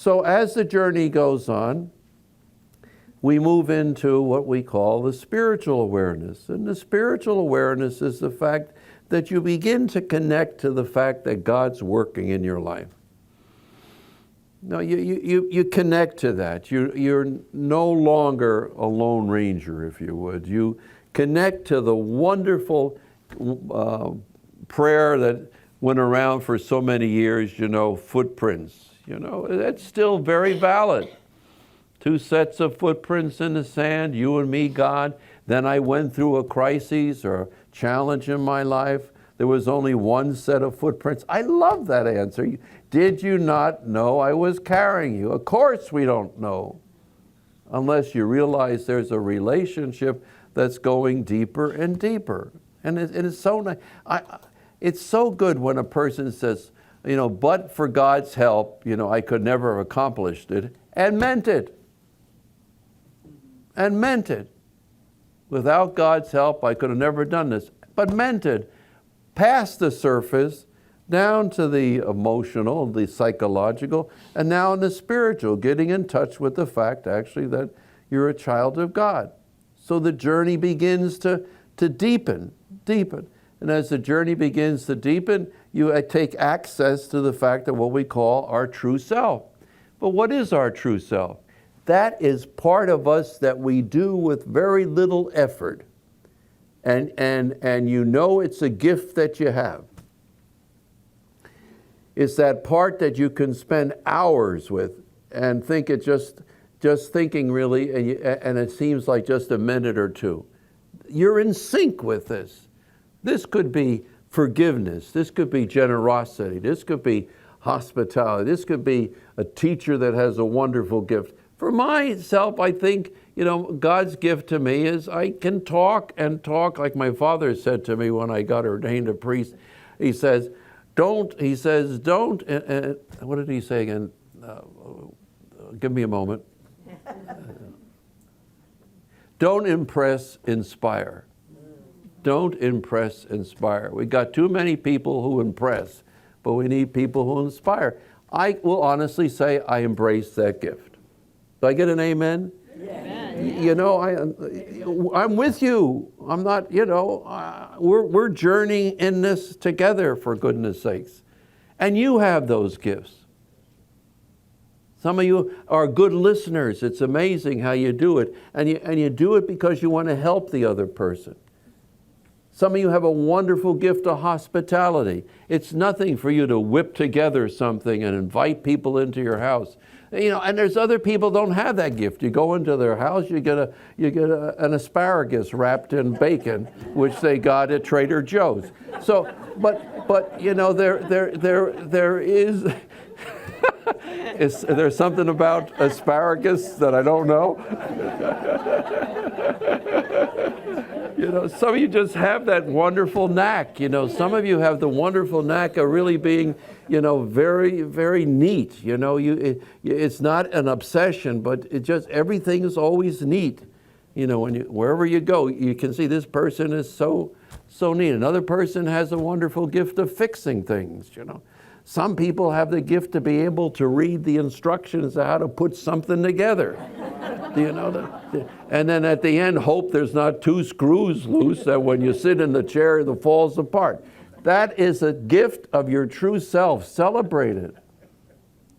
So as the journey goes on, we move into what we call the spiritual awareness. And the spiritual awareness is the fact that you begin to connect to the fact that God's working in your life. No, you connect to that. You're no longer a lone ranger, if you would. You connect to the wonderful prayer that went around for so many years, footprints. That's still very valid. 2 sets of footprints in the sand, you and me, God. Then I went through a crisis or challenge in my life. There was only 1 set of footprints. I love that answer. Did you not know I was carrying you? Of course we don't know, unless you realize there's a relationship that's going deeper and deeper. And it's so nice. It's so good when a person says, but for God's help, I could never have accomplished it, and meant it. And meant it. Without God's help, I could have never done this, but meant it. Past the surface, down to the emotional, the psychological, and now in the spiritual, getting in touch with the fact, actually, that you're a child of God. So the journey begins to deepen. And as the journey begins to deepen, you take access to the fact of what we call our true self. But what is our true self? That is part of us that we do with very little effort. And it's a gift that you have. It's that part that you can spend hours with and think it just thinking really, and it seems like just a minute or two. You're in sync with this. This could be forgiveness. This could be generosity. This could be hospitality. This could be a teacher that has a wonderful gift. For myself, I think, God's gift to me is I can talk and talk, like my father said to me when I got ordained a priest. He says, what did he say again? Give me a moment. Don't impress, inspire. Don't impress, inspire. We got too many people who impress, but we need people who inspire. I will honestly say I embrace that gift. Do I get an amen? Amen. I'm with you. I'm not, we're journeying in this together, for goodness sakes. And you have those gifts. Some of you are good listeners. It's amazing how you do it. And you do it because you want to help the other person. Some of you have a wonderful gift of hospitality. It's nothing for you to whip together something and invite people into your house. And there's other people don't have that gift. You go into their house, you get an asparagus wrapped in bacon, which they got at Trader Joe's. So, but there is there something about asparagus that I don't know? Some of you just have that wonderful knack. Some of you have the wonderful knack of really being, very, very neat. It's not an obsession, but everything is always neat. Wherever you go, you can see this person is so neat. Another person has a wonderful gift of fixing things. Some people have the gift to be able to read the instructions of how to put something together. And then at the end, hope there's not 2 screws loose that when you sit in the chair, it falls apart. That is a gift of your true self. Celebrate it.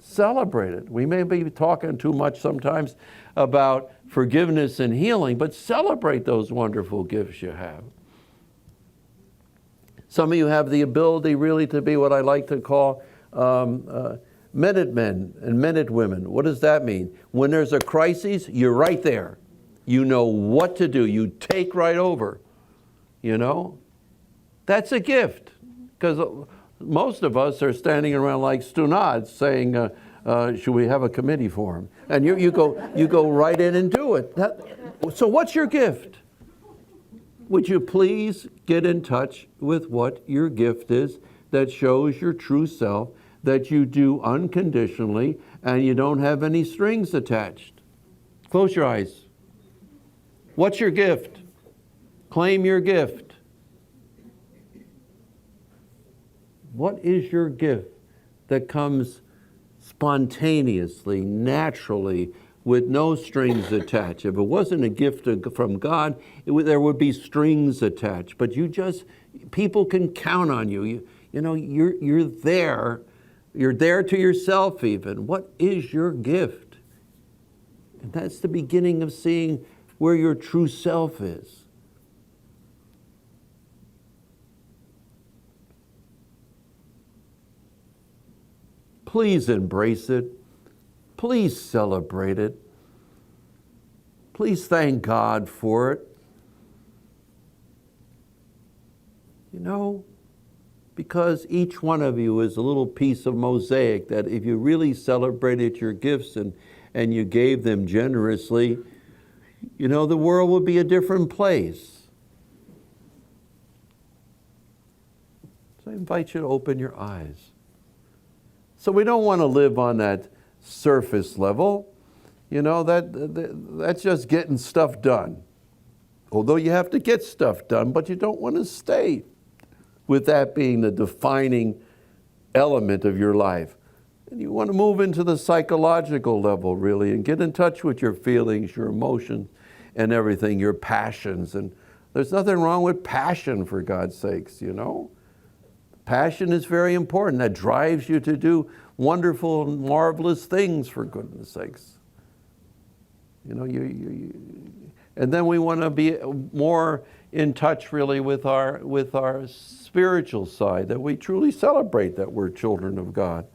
Celebrate it. We may be talking too much sometimes about forgiveness and healing, but celebrate those wonderful gifts you have. Some of you have the ability really to be what I like to call minute men and minute women. What does that mean? When there's a crisis, you're right there. You know what to do. You take right over. That's a gift. Because most of us are standing around like stunads saying, should we have a committee for him? And you go right in and do it. So what's your gift? Would you please get in touch with what your gift is that shows your true self, that you do unconditionally, and you don't have any strings attached? Close your eyes. What's your gift? Claim your gift. What is your gift that comes spontaneously, naturally, with no strings attached. If it wasn't a gift from God, there would be strings attached. But people can count on you. You're there. You're there to yourself even. What is your gift? And that's the beginning of seeing where your true self is. Please embrace it. Please celebrate it. Please thank God for it. Because each one of you is a little piece of mosaic that if you really celebrated your gifts and you gave them generously, the world would be a different place. So I invite you to open your eyes. So we don't want to live on that surface level. That's just getting stuff done. Although you have to get stuff done, but you don't want to stay with that being the defining element of your life. And you want to move into the psychological level, really, and get in touch with your feelings, your emotions, and everything, your passions. And there's nothing wrong with passion, for God's sakes, Passion is very important. That drives you to do wonderful and marvelous things, for goodness sakes. And then we want to be more in touch, really, with our spiritual side, that we truly celebrate that we're children of God,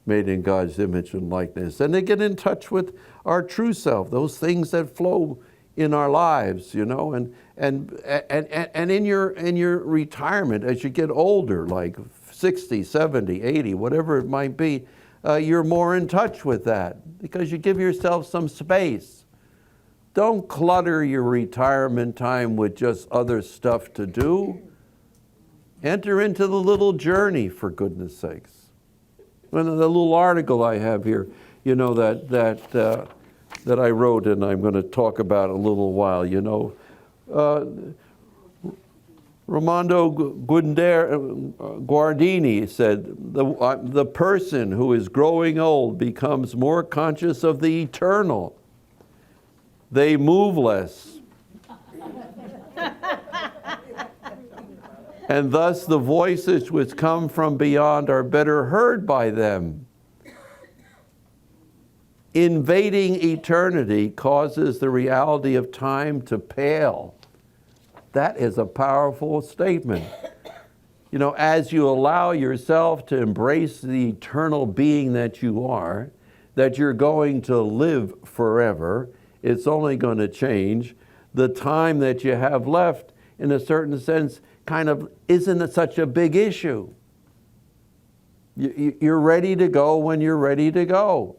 made in God's image and likeness. And to get in touch with our true self, those things that flow in our lives, and in your retirement, as you get older, like 60, 70, 80, whatever it might be, you're more in touch with that because you give yourself some space. Don't clutter your retirement time with just other stuff to do. Enter into the little journey, for goodness sakes. And the little article I have here, that I wrote, and I'm going to talk about in a little while, Raimondo Guardini said, the person who is growing old becomes more conscious of the eternal. They move less. And thus the voices which come from beyond are better heard by them. Invading eternity causes the reality of time to pale. That is a powerful statement. As you allow yourself to embrace the eternal being that you are, that you're going to live forever, it's only going to change. The time that you have left, in a certain sense, kind of isn't such a big issue. You're ready to go when you're ready to go.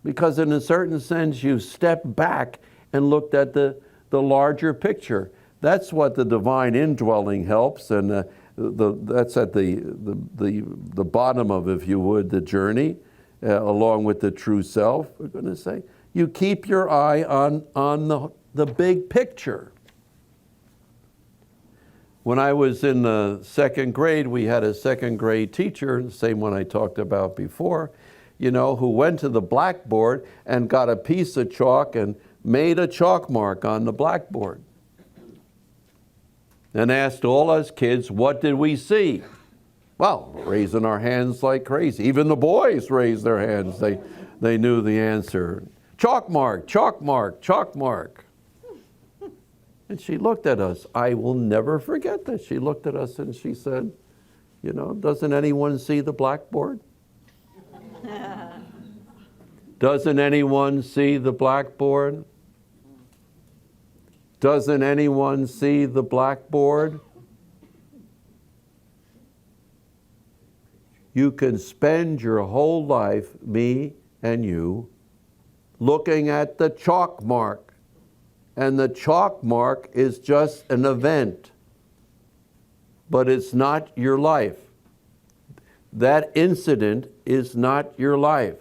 Because in a certain sense, you've stepped back and looked at the larger picture. That's what the divine indwelling helps, and that's at the bottom of, if you would, the journey, along with the true self. We're going to say, you keep your eye on the big picture. When I was in the second grade, we had a second grade teacher, the same one I talked about before, who went to the blackboard and got a piece of chalk and made a chalk mark on the blackboard. And asked all us kids, what did we see? Well, raising our hands like crazy. Even the boys raised their hands. They knew the answer. Chalk mark, chalk mark, chalk mark. And she looked at us. I will never forget this. She looked at us and she said, doesn't anyone see the blackboard? Doesn't anyone see the blackboard? Doesn't anyone see the blackboard? You can spend your whole life, me and you, looking at the chalk mark. And the chalk mark is just an event. But it's not your life. That incident is not your life.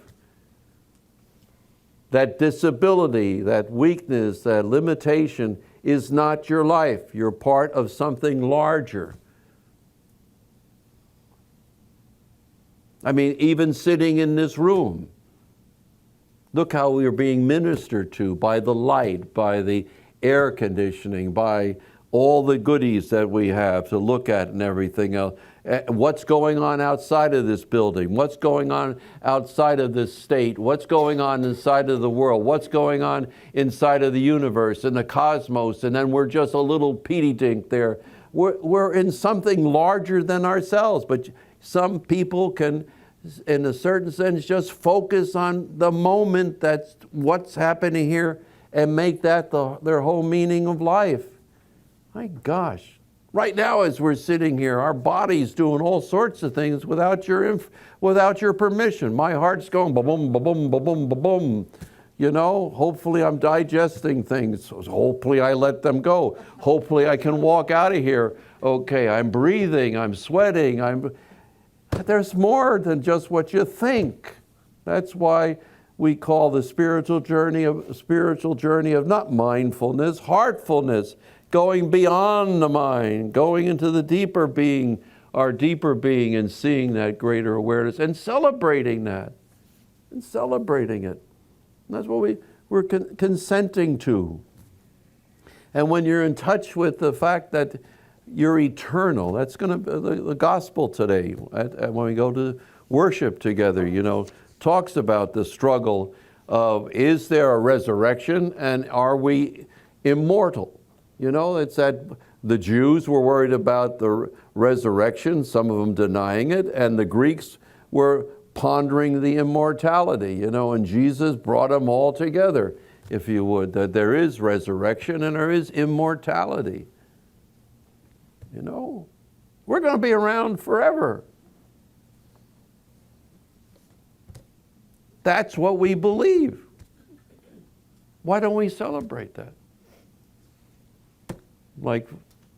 That disability, that weakness, that limitation is not your life. You're part of something larger. I mean, even sitting in this room, look how we are being ministered to by the light, by the air conditioning, by all the goodies that we have to look at and everything else. What's going on outside of this building? What's going on outside of this state? What's going on inside of the world? What's going on inside of the universe and the cosmos? And then we're just a little peety dink there. We're in something larger than ourselves, but some people can, in a certain sense, just focus on the moment, that's what's happening here, and make that their whole meaning of life. My gosh. Right now, as we're sitting here, our body's doing all sorts of things without your permission. My heart's going ba-boom, ba-boom, ba-boom, ba-boom. You know, hopefully I'm digesting things. Hopefully I let them go. Hopefully I can walk out of here. Okay, I'm breathing, I'm sweating. There's more than just what you think. That's why we call the spiritual journey of not mindfulness, heartfulness. Going beyond the mind, going into the deeper being, our deeper being, and seeing that greater awareness and celebrating that, and celebrating it. And that's what we're consenting to. And when you're in touch with the fact that you're eternal, that's going to be the gospel today. When we go to worship together, you know, talks about the struggle of, is there a resurrection and are we immortal? You know, it's that the Jews were worried about the resurrection, some of them denying it, and the Greeks were pondering the immortality, you know, and Jesus brought them all together, if you would, that there is resurrection and there is immortality. You know, we're going to be around forever. That's what we believe. Why don't we celebrate that? Like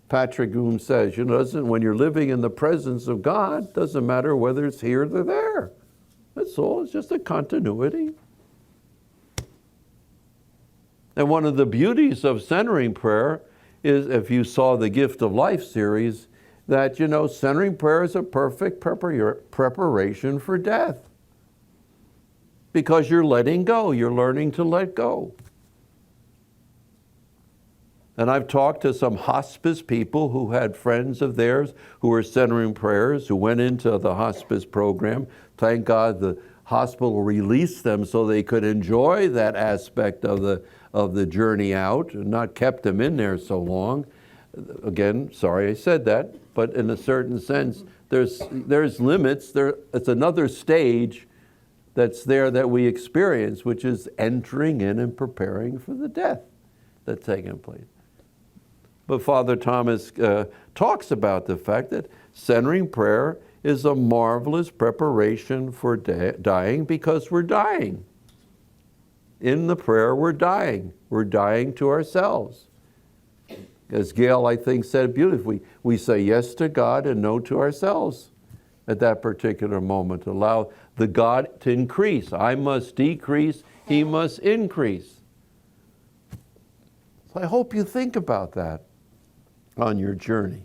Patrick Goom says, you know, when you're living in the presence of God, doesn't matter whether it's here or there. That's all. It's just a continuity. And one of the beauties of centering prayer is, if you saw the Gift of Life series, that, you know, centering prayer is a perfect preparation for death. Because you're letting go. You're learning to let go. And I've talked to some hospice people who had friends of theirs who were centering prayers, who went into the hospice program. Thank God the hospital released them so they could enjoy that aspect of the journey out, and not kept them in there so long. Again, sorry I said that, but in a certain sense, there's limits. It's another stage that's there that we experience, which is entering in and preparing for the death that's taking place. But Father Thomas talks about the fact that centering prayer is a marvelous preparation for dying, because we're dying. In the prayer, we're dying. We're dying to ourselves. As Gail, I think, said beautifully, we say yes to God and no to ourselves at that particular moment. Allow the God to increase. I must decrease, He must increase. So I hope you think about that on your journey.